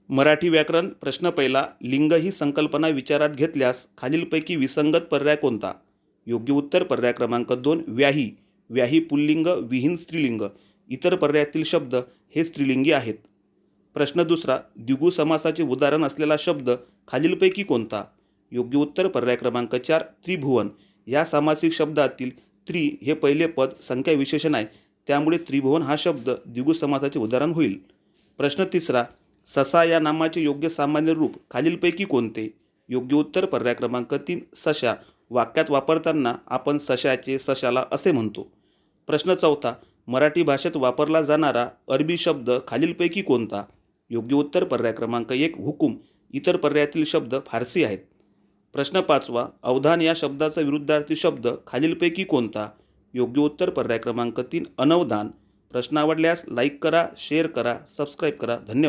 मराठी व्याकरण प्रश्न पहिला. लिंग ही संकल्पना विचारात घेतल्यास खालीलपैकी विसंगत पर्याय कोणता? योग्य उत्तर पर्याय क्रमांक 2 व्याही. व्याही पुल्लिंग, विहीन स्त्रीलिंग. इतर पर्यायातील शब्द हे स्त्रीलिंगी आहेत. प्रश्न दुसरा. द्विगु समासाचे उदाहरण असलेला शब्द खालीलपैकी कोणता? योग्य उत्तर पर्याय क्रमांक 4 त्रिभुवन. या सामासिक शब्दातील त्रि हे पहिले पद संख्या विशेषण आहे, त्यामुळे त्रिभुवन हा शब्द द्विगु समासाचे उदाहरण होईल. प्रश्न तिसरा. ससा या नामाचे योग्य सामान्य रूप खालीलपैकी कोणते? योग्य उत्तर पर्याय क्रमांक 3 सशा. वाक्यात वापरताना आपण सशाचे, सशाला असे म्हणतो. प्रश्न चौथा. मराठी भाषेत वापरला जाणारा अरबी शब्द खालीलपैकी कोणता? योग्य उत्तर पर्याय क्रमांक 1 हुकूम. इतर पर्यायातील शब्द फारसी आहेत. प्रश्न पाचवा. अवधान या शब्दाचा विरुद्धार्थी शब्द खालीलपैकी कोणता? योग्य उत्तर पर्याय क्रमांक 3 अनवधान. प्रश्न आवडल्यास लाईक करा, शेअर करा, सबस्क्राईब करा. धन्यवाद.